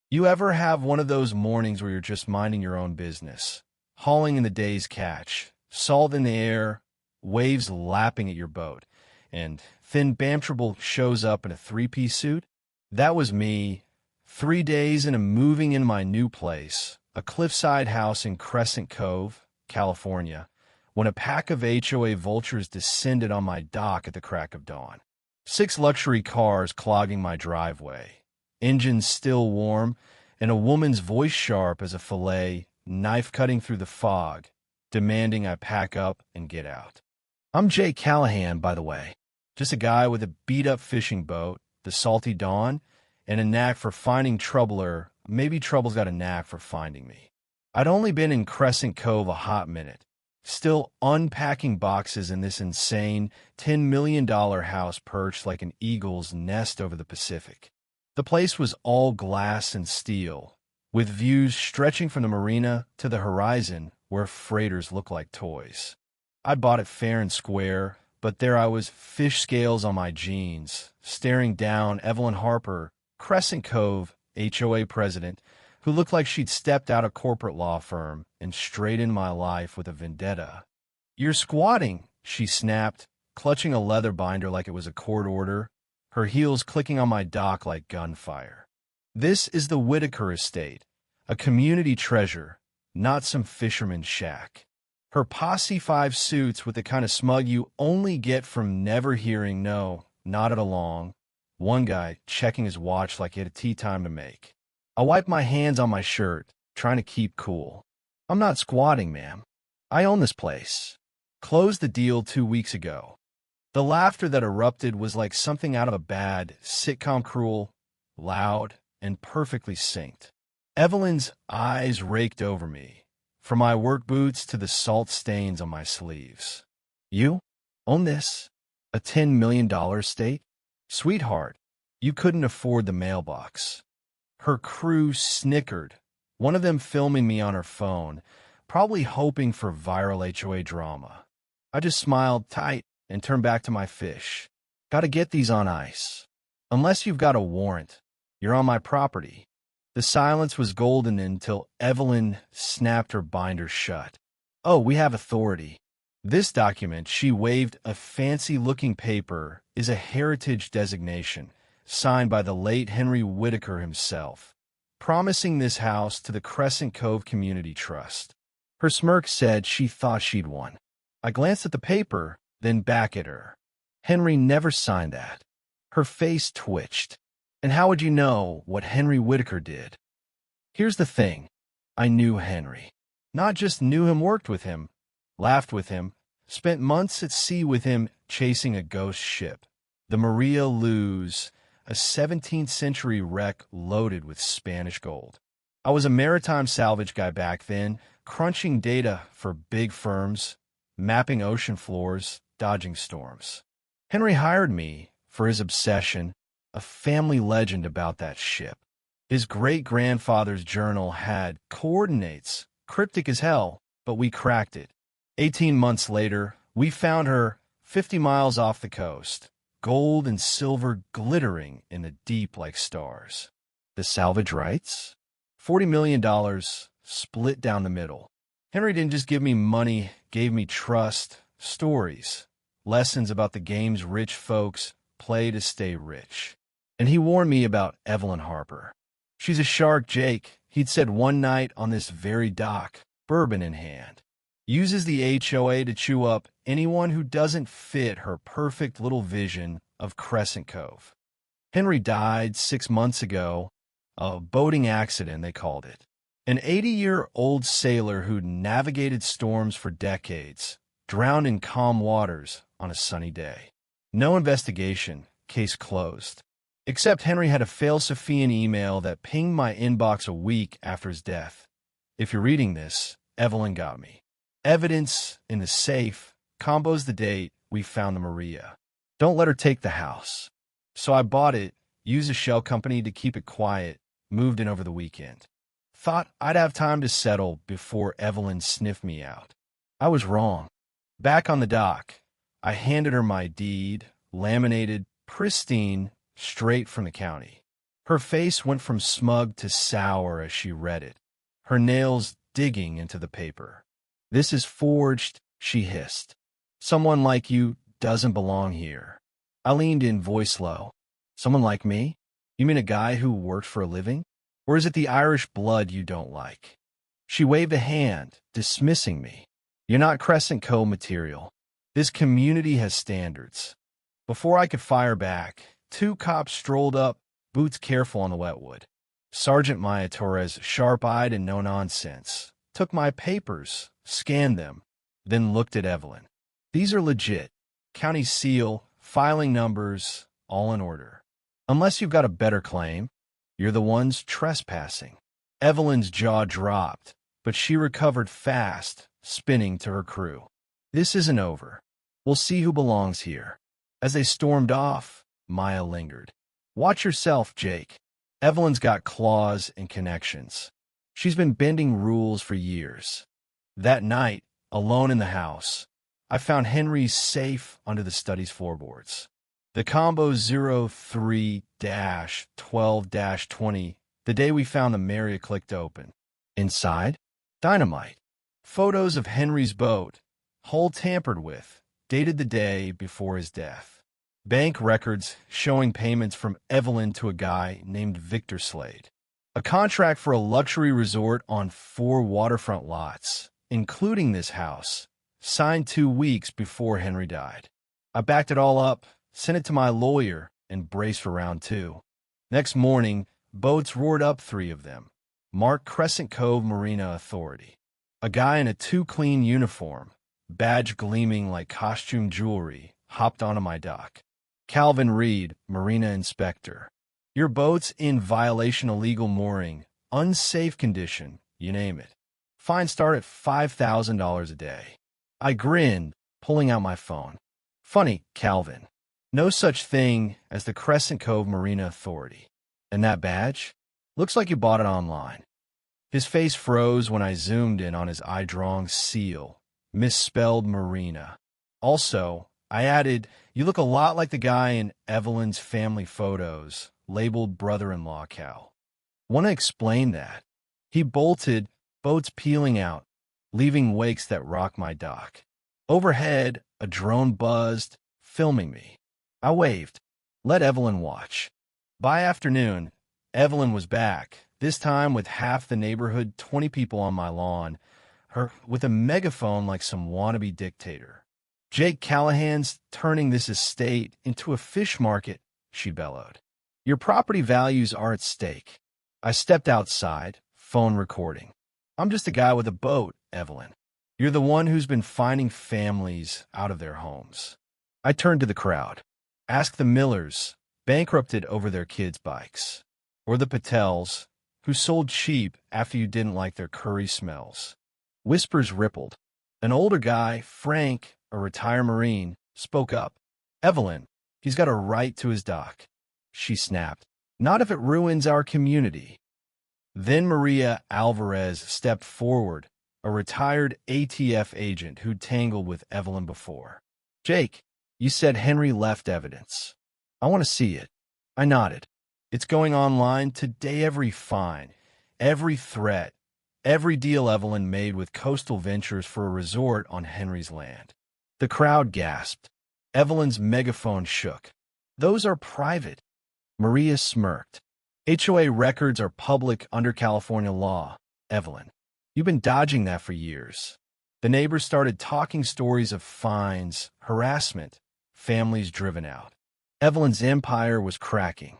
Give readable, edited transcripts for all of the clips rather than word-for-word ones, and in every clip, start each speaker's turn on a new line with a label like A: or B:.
A: You ever have one of those mornings where you're just minding your own business, hauling in the day's catch, salt in the air, waves lapping at your boat, and Finn Bamtrable shows up in a three-piece suit? That was me, 3 days into moving in my new place, a cliffside house in Crescent Cove, California, when a pack of HOA vultures descended on my dock at the crack of dawn. 6 luxury cars clogging my driveway, engines still warm, and a woman's voice sharp as a fillet, knife cutting through the fog, demanding I pack up and get out. I'm Jake Callahan, by the way, just a guy with a beat-up fishing boat, the salty dawn, and a knack for finding trouble, or maybe trouble's got a knack for finding me. I'd only been in Crescent Cove a hot minute, still unpacking boxes in this insane $10 million house perched like an eagle's nest over the Pacific. The place was all glass and steel, with views stretching from the marina to the horizon where freighters look like toys. I'd bought it fair and square, but there I was, fish scales on my jeans, staring down Evelyn Harper, Crescent Cove HOA president, who looked like she'd stepped out of corporate law firm and straight in my life with a vendetta. "You're squatting," she snapped, clutching a leather binder like it was a court order, her heels clicking on my dock like gunfire. "This is the Whitaker estate, a community treasure, not some fisherman's shack." Her posse 5 suits with the kind of smug you only get from never hearing no, not at along. One guy checking his watch like he had a tea time to make. I wiped my hands on my shirt, trying to keep cool. "I'm not squatting, ma'am. I own this place. Closed the deal 2 weeks ago." The laughter that erupted was like something out of a bad sitcom, cruel, loud, and perfectly synced. Evelyn's eyes raked over me, from my work boots to the salt stains on my sleeves. "You own this? A $10 million estate? Sweetheart, you couldn't afford the mailbox." Her crew snickered, one of them filming me on her phone, probably hoping for viral HOA drama. I just smiled tight and turned back to my fish. "Gotta get these on ice. Unless you've got a warrant, you're on my property." The silence was golden until Evelyn snapped her binder shut. "Oh, we have authority. This document," she waved a fancy-looking paper, "is a heritage designation, signed by the late Henry Whitaker himself, promising this house to the Crescent Cove Community Trust." Her smirk said she thought she'd won. I glanced at the paper, then back at her. "Henry never signed that." Her face twitched. "And how would you know what Henry Whitaker did?" Here's the thing. I knew Henry. Not just knew him, worked with him, laughed with him, spent months at sea with him chasing a ghost ship, the Maria Luz, a 17th century wreck loaded with Spanish gold. I was a maritime salvage guy back then, crunching data for big firms, mapping ocean floors, dodging storms. Henry hired me for his obsession, a family legend about that ship. His great-grandfather's journal had coordinates, cryptic as hell, but we cracked it. 18 months later, we found her 50 miles off the coast, gold and silver glittering in the deep like stars. The salvage rights? $40 million split down the middle. Henry didn't just give me money, gave me trust, stories, lessons about the games rich folks play to stay rich. And he warned me about Evelyn Harper. "She's a shark, Jake," he'd said one night on this very dock, bourbon in hand. "Uses the HOA to chew up anyone who doesn't fit her perfect little vision of Crescent Cove." Henry died 6 months ago, a boating accident, they called it. An 80-year-old sailor who'd navigated storms for decades, drowned in calm waters on a sunny day. No investigation, case closed. Except Henry had a fail-Sophian email that pinged my inbox a week after his death. "If you're reading this, Evelyn got me. Evidence in the safe, combos the date we found the Maria. Don't let her take the house." So I bought it, used a shell company to keep it quiet, moved in over the weekend. Thought I'd have time to settle before Evelyn sniffed me out. I was wrong. Back on the dock, I handed her my deed, laminated, pristine, straight from the county. Her face went from smug to sour as she read it, her nails digging into the paper. "This is forged," she hissed. "Someone like you doesn't belong here." I leaned in, voice low. "Someone like me? You mean a guy who worked for a living? Or is it the Irish blood you don't like?" She waved a hand, dismissing me. "You're not Crescent Cove material. This community has standards." Before I could fire back, two cops strolled up, boots careful on the wetwood. Sergeant Maya Torres, sharp-eyed and no-nonsense, took my papers, scanned them, then looked at Evelyn. "These are legit. County seal, filing numbers, all in order. Unless you've got a better claim, you're the ones trespassing." Evelyn's jaw dropped, but she recovered fast, spinning to her crew. "This isn't over. We'll see who belongs here." As they stormed off, Maya lingered. "Watch yourself, Jake. Evelyn's got claws and connections. She's been bending rules for years." That night, alone in the house, I found Henry's safe under the study's floorboards. The combo 03-12-20, the day we found the Marriott clicked open. Inside, dynamite. Photos of Henry's boat, hull tampered with, dated the day before his death. Bank records showing payments from Evelyn to a guy named Victor Slade. A contract for a luxury resort on 4 waterfront lots, including this house, signed 2 weeks before Henry died. I backed it all up, sent it to my lawyer, and braced for round 2. Next morning, boats roared up, 3 of them, marked Crescent Cove Marina Authority. A guy in a too-clean uniform, badge gleaming like costume jewelry, hopped onto my dock. "Calvin Reed, Marina Inspector. Your boat's in violation of legal mooring, unsafe condition, you name it. Fine start at $5,000 a day." I grinned, pulling out my phone. "Funny, Calvin. No such thing as the Crescent Cove Marina Authority. And that badge? Looks like you bought it online." His face froze when I zoomed in on his eye-drawn seal, misspelled Marina. Also, I added, "You look a lot like the guy in Evelyn's family photos, labeled brother-in-law Cal." "Want to explain that?" He bolted, boats peeling out, leaving wakes that rocked my dock. Overhead, a drone buzzed, filming me. I waved. "Let Evelyn watch." By afternoon, Evelyn was back, this time with half the neighborhood, 20 people on my lawn, her with a megaphone like some wannabe dictator. "Jake Callahan's turning this estate into a fish market," she bellowed. "Your property values are at stake." I stepped outside, phone recording. "I'm just a guy with a boat, Evelyn. You're the one who's been finding families out of their homes." I turned to the crowd. "Ask the Millers, bankrupted over their kids' bikes. Or the Patels, who sold cheap after you didn't like their curry smells." Whispers rippled. An older guy, Frank, a retired Marine, spoke up. "Evelyn, he's got a right to his dock." She snapped. "Not if it ruins our community." Then Maria Alvarez stepped forward, a retired ATF agent who'd tangled with Evelyn before. "Jake, you said Henry left evidence. I want to see it." I nodded. "It's going online today. Every fine, every threat, every deal Evelyn made with Coastal Ventures for a resort on Henry's land." The crowd gasped. Evelyn's megaphone shook. "Those are private." Maria smirked. "HOA records are public under California law, Evelyn. You've been dodging that for years." The neighbors started talking stories of fines, harassment, families driven out. Evelyn's empire was cracking.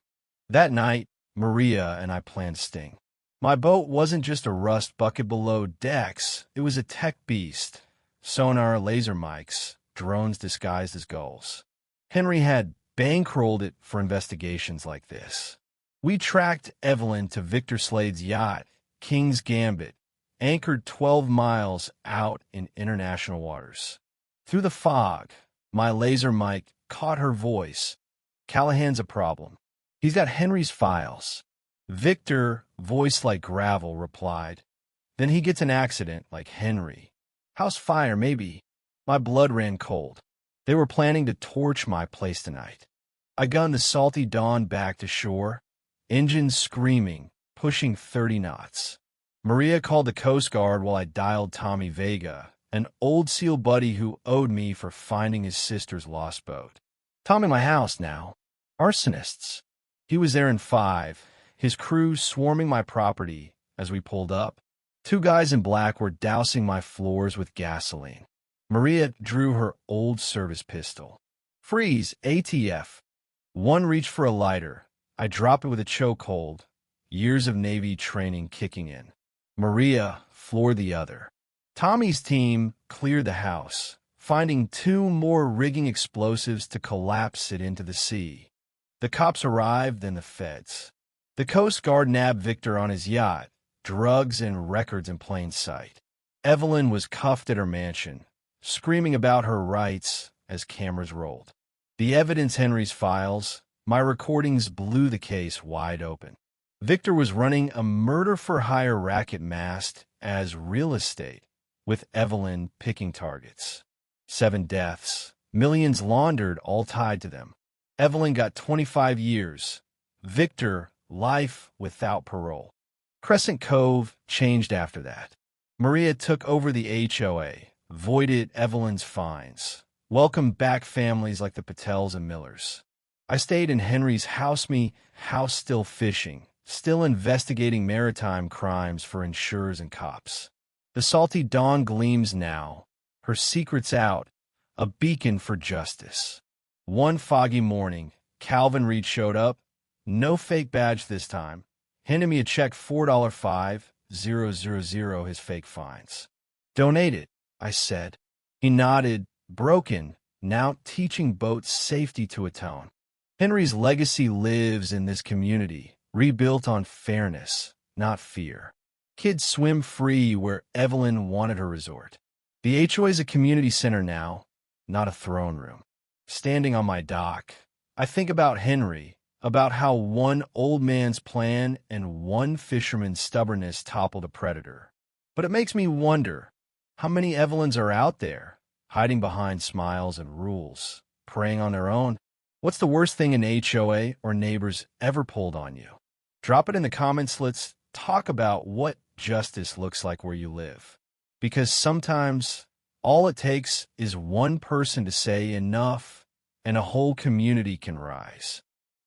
A: That night, Maria and I planned sting. My boat wasn't just a rust bucket below decks, it was a tech beast. Sonar, laser mics, drones disguised as gulls. Henry had bankrolled it for investigations like this. We tracked Evelyn to Victor Slade's yacht, King's Gambit, anchored 12 miles out in international waters. Through the fog, my laser mic caught her voice. "Callahan's a problem. He's got Henry's files." Victor, voice like gravel, replied. "Then he gets an accident like Henry. House fire, maybe." My blood ran cold. They were planning to torch my place tonight. I gunned the salty dawn back to shore. engines screaming, pushing 30 knots. Maria called the Coast Guard while I dialed Tommy Vega, an old SEAL buddy who owed me for finding his sister's lost boat. Tom in my house now. Arsonists. He was there in 5, his crew swarming my property as we pulled up. 2 guys in black were dousing my floors with gasoline. Maria drew her old service pistol. Freeze, ATF. One reached for a lighter. I drop it with a chokehold, years of Navy training kicking in. Maria floored the other. Tommy's team cleared the house, finding 2 more rigging explosives to collapse it into the sea. The cops arrived, then the feds. The Coast Guard nabbed Victor on his yacht, drugs and records in plain sight. Evelyn was cuffed at her mansion, screaming about her rights as cameras rolled. The evidence Henry's files, my recordings blew the case wide open. Victor was running a murder-for-hire racket masked as real estate, with Evelyn picking targets. 7 deaths, millions laundered, all tied to them. Evelyn got 25 years. Victor, life without parole. Crescent Cove changed after that. Maria took over the HOA, voided Evelyn's fines, welcomed back families like the Patels and Millers. I stayed in Henry's house still fishing, still investigating maritime crimes for insurers and cops. The salty dawn gleams now, her secrets out, a beacon for justice. One foggy morning, Calvin Reed showed up, no fake badge this time, handed me a check $4,500 his fake fines. Donate it, I said. He nodded, broken, now teaching boat safety to atone. Henry's legacy lives in this community, rebuilt on fairness, not fear. Kids swim free where Evelyn wanted her resort. The HOA is a community center now, not a throne room. Standing on my dock, I think about Henry, about how one old man's plan and one fisherman's stubbornness toppled a predator. But it makes me wonder, how many Evelyns are out there, hiding behind smiles and rules, preying on their own? What's the worst thing an HOA or neighbors ever pulled on you? Drop it in the comments. Let's talk about what justice looks like where you live. Because sometimes all it takes is one person to say enough, and a whole community can rise.